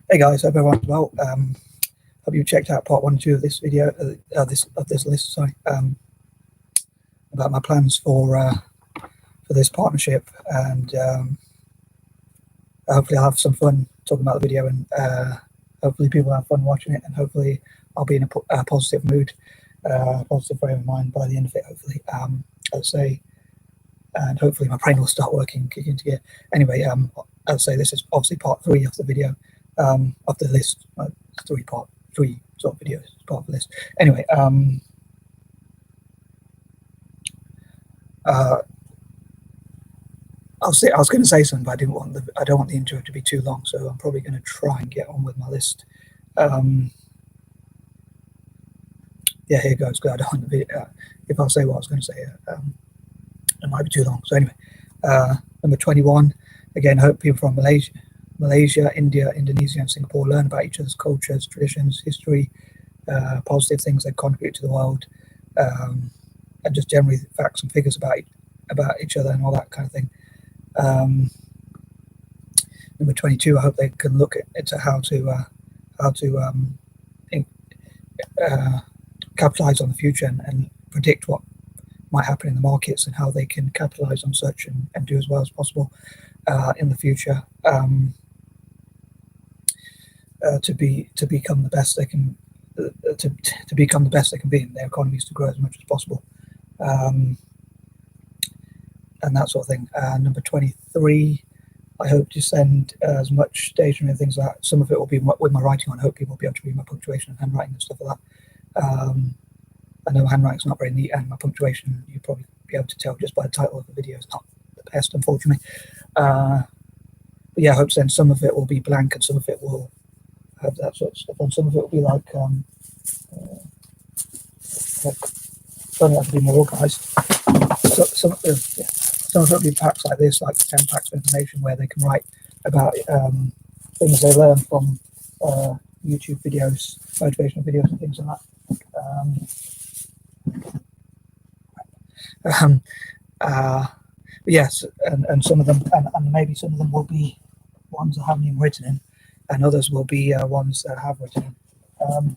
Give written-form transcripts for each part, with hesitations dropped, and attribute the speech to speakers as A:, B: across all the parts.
A: Hey guys, hope everyone's well. Hope you checked out part 1 and 2 of this video, this list. Sorry, about my plans for this partnership, and hopefully I'll have some fun talking about the video, and hopefully people have fun watching it, and hopefully I'll be in a positive mood, positive frame of mind by the end of it. Hopefully, I'd say, and hopefully my brain will start working, kick into gear. Anyway, I'd say this is obviously part 3 of the video. Of the list, 3 sort of videos, part of the list. Anyway, I was going to say something, but I don't want the intro to be too long, so I'm probably going to try and get on with my list. Yeah, here goes. Because I don't want the video. If I'll say what I was going to say, it might be too long. So anyway, number 21. Again, I hope people from Malaysia, India, Indonesia, and Singapore learn about each other's cultures, traditions, history, positive things they contribute to the world, and just generally facts and figures about each other and all that kind of thing. Number 22, I hope they can look into how to capitalize on the future and predict what might happen in the markets, and how they can capitalize on such and do as well as possible in the future. To become the best they can, to become the best they can be, in their economies to grow as much as possible, and that sort of thing. Number 23, I hope to send as much stationery and things like that. Some of it will be with my writing on. I hope people will be able to read my punctuation and handwriting and stuff like that. I know handwriting's not very neat, and my punctuation, you'll probably be able to tell just by the title of the video, it's not the best, unfortunately. But yeah, I hope to send some of it will be blank, and some of it will have that sort of stuff, and some of it will be like something that will be more organised. So, some of it will be packs like this, like 10 packs of information where they can write about things they learn from YouTube videos, motivational videos, and things like that. Yes, and some of them, and maybe some of them will be ones that haven't even written in, and others will be ones that have written in.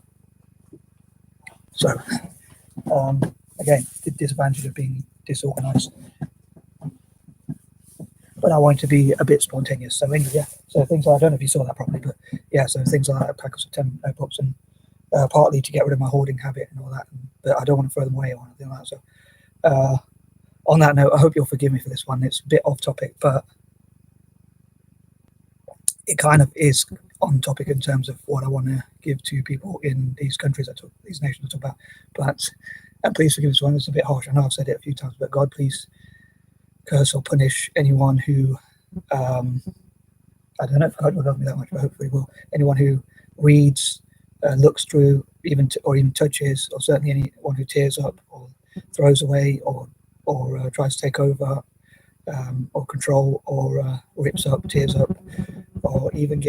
A: Again, the disadvantage of being disorganized, but I want to be a bit spontaneous. So anyway, yeah, so things like, I don't know if you saw that properly, but yeah, so things like that, packets of 10 notebooks, and partly to get rid of my hoarding habit and all that, but I don't want to throw them away or anything like that. So on that note, I hope you'll forgive me for this one. It's a bit off topic, but it kind of is on topic in terms of what I want to give to people in these countries, these nations I talk about. But and please forgive this one, it's a bit harsh. I know I've said it a few times, but God, please curse or punish anyone who, I don't know if God will love me that much, but hopefully will. Anyone who reads, looks through, or even touches, or certainly anyone who tears up or throws away or tries to take over, or control, or rips up, tears up, or even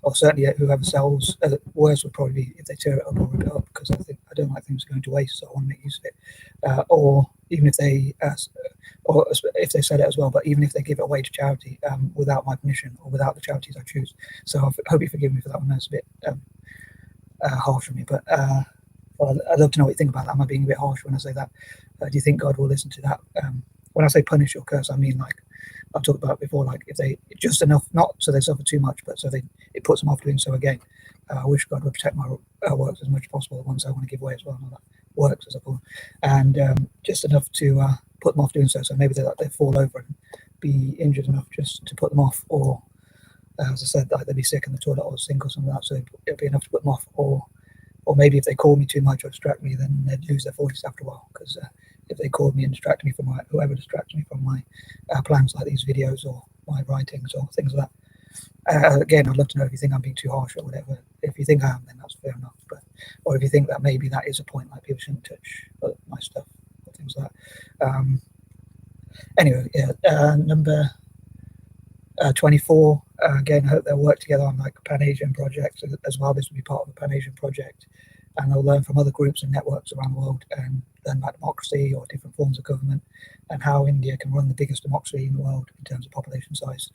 A: or certainly whoever sells. Worse would probably be if they tear it up or rip it up, because I don't like things going to waste, so I want to make use of it. Or even if they sell it as well, but even if they give it away to charity without my permission, or without the charities I choose. So I hope you forgive me for that one. That's a bit harsh on me, but well, I'd love to know what you think about that. Am I being a bit harsh when I say that? Do you think God will listen to that? When I say punish or curse, I mean, like I've talked about before, like if they just enough, not so they suffer too much, but so it puts them off doing so again. I wish God would protect my works as much as possible, the ones I want to give away as well, and all that works, as I call them, and just enough to put them off doing so. So maybe they fall over and be injured enough just to put them off, or as I said, like they'd be sick in the toilet or sink or something like that, so it'd be enough to put them off. Or maybe if they call me too much or distract me, then they'd lose their voice after a while, because if they called me and distracted me from whoever distracts me from my plans, like these videos or my writings or things like that. Again, I'd love to know if you think I'm being too harsh or whatever. If you think I am, then that's fair enough. Or if you think that maybe that is a point, like people shouldn't touch my stuff or things like that. Anyway, yeah, number 24. Again, I hope they'll work together on like Pan-Asian projects as well. This will be part of a Pan-Asian project, and they'll learn from other groups and networks around the world, and learn about democracy or different forms of government, and how India can run the biggest democracy in the world in terms of population size.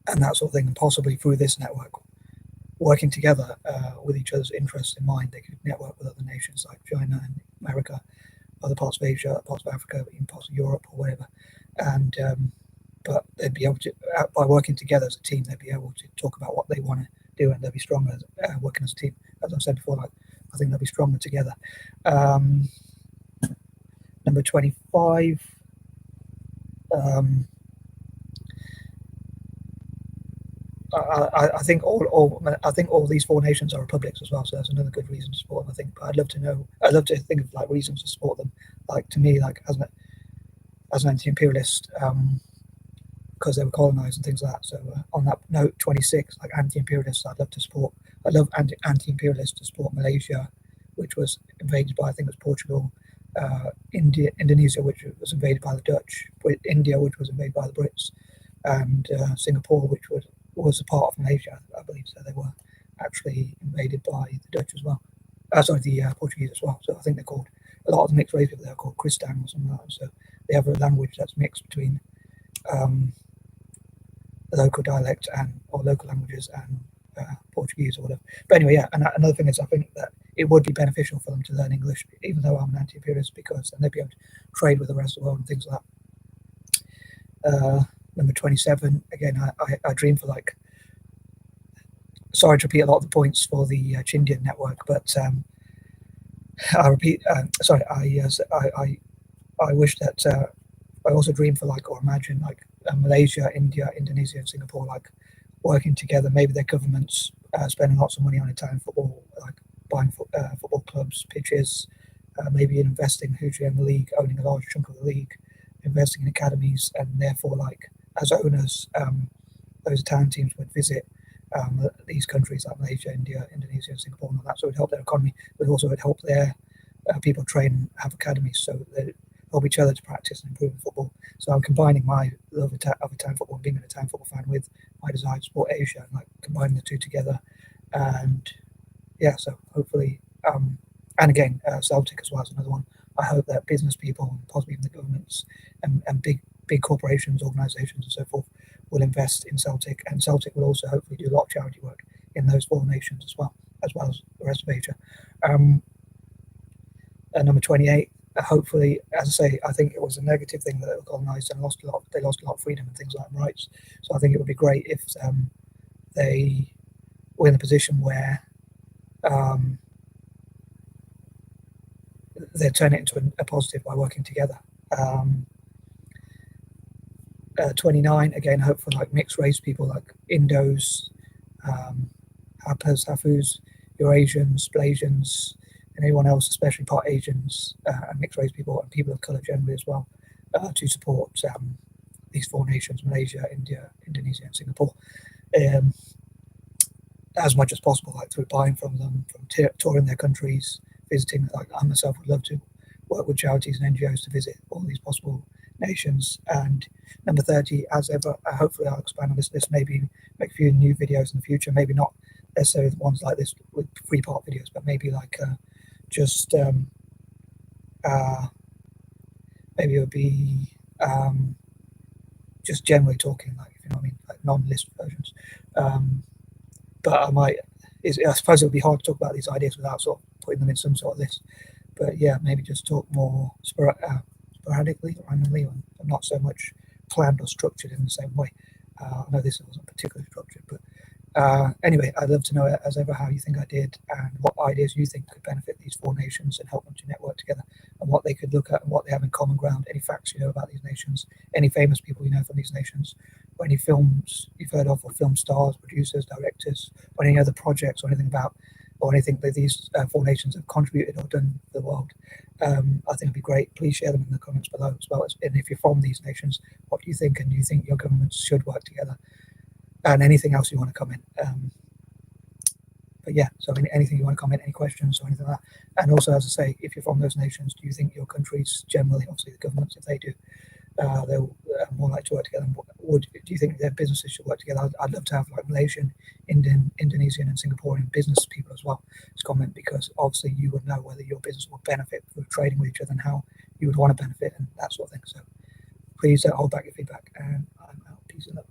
A: and that sort of thing, and possibly through this network, working together with each other's interests in mind, they could network with other nations like China and America, other parts of Asia, parts of Africa, even parts of Europe or whatever. And but they'd be able to, by working together as a team, they'd be able to talk about what they want to do, and they'll be stronger working as a team. As I've said before, like, I think they'll be stronger together. Number 25. I think all these four nations are republics as well, so that's another good reason to support them. I think, but I'd love to think of like reasons to support them. Like, to me, like as an anti-imperialist, because they were colonized and things like that. So on that note, 26, like anti-imperialists, I'd love anti-imperialists to support Malaysia, which was invaded by, I think it was Portugal, Indonesia, which was invaded by the Dutch, India, which was invaded by the Brits, and Singapore, which was a part of Malaysia, I believe. So they were actually invaded by the Dutch as well. The Portuguese as well. So I think they're called, a lot of the mixed race people, they're called Cristang or something like that. So they have a language that's mixed between the local dialect or local languages and Portuguese or whatever. But anyway, yeah. And another thing is, I think that it would be beneficial for them to learn English, even though I'm an anti-imperialist, because then they'd be able to trade with the rest of the world and things like that. Number 27, again, I dream for, like, sorry to repeat a lot of the points for the Chindian network, but I repeat, sorry, I wish that I also dream for, like, or imagine, like, Malaysia, India, Indonesia, and Singapore, like, working together. Maybe their governments spending lots of money on Italian football, like buying football clubs, pitches, maybe investing hugely in the league, owning a large chunk of the league, investing in academies, and therefore, like, as owners, those Italian teams would visit these countries like Malaysia, India, Indonesia, and Singapore, and all that. So it would help their economy, but also it would help their people train and have academies, so they help each other to practice and improve in football. So I'm combining my love of Italian football and being an Italian football fan with my desire to support Asia, and, like, combining the two together. And yeah, so hopefully, and again, Celtic as well is another one. I hope that business people, and possibly even the governments and big corporations, organisations, and so forth, will invest in Celtic, and Celtic will also hopefully do a lot of charity work in those four nations as well as the rest of Asia. Number 28. Hopefully, as I say, I think it was a negative thing that they were colonised and they lost a lot of freedom and things like rights. So I think it would be great if they were in a position where they turn it into a positive by working together. 29, again, hope for, like, mixed race people, like Indos, Hapas, Hafus, Eurasians, Blasians, and anyone else, especially part Asians, and mixed race people and people of colour generally as well, to support these four nations, Malaysia, India, Indonesia, and Singapore, as much as possible, like through buying from them, from touring their countries, visiting. Like, I myself would love to work with charities and NGOs to visit all these possible nations. And number 30, as ever, hopefully I'll expand on this list, maybe make a few new videos in the future, maybe not necessarily the ones like this with 3-part videos, but maybe like just maybe it would be just generally talking, like, if you know what I mean, like non-list versions. But I suppose it would be hard to talk about these ideas without sort of putting them in some sort of list. But yeah, maybe just talk more sporadically, randomly, and not so much planned or structured in the same way. I know this wasn't particularly structured, but anyway, I'd love to know, as ever, how you think I did and what ideas you think could benefit these four nations and help them to network together, and what they could look at and what they have in common ground, any facts you know about these nations, any famous people you know from these nations, or any films you've heard of, or film stars, producers, directors, or any other projects or anything about, or anything that these four nations have contributed or done for the world. I think it'd be great. Please share them in the comments below as well. And if you're from these nations, what do you think? And do you think your governments should work together? And anything else you want to comment. But yeah, so anything you want to comment, any questions or anything like that. And also, as I say, if you're from those nations, do you think your countries generally, obviously the governments, if they do, they're more likely to work together? Do you think their businesses should work together? I'd love to have, like, Malaysian, Indian, Indonesian, and Singaporean business people as well to comment, because obviously you would know whether your business will benefit from trading with each other and how you would want to benefit and that sort of thing. So please don't hold back your feedback, and I'm out. Peace and love.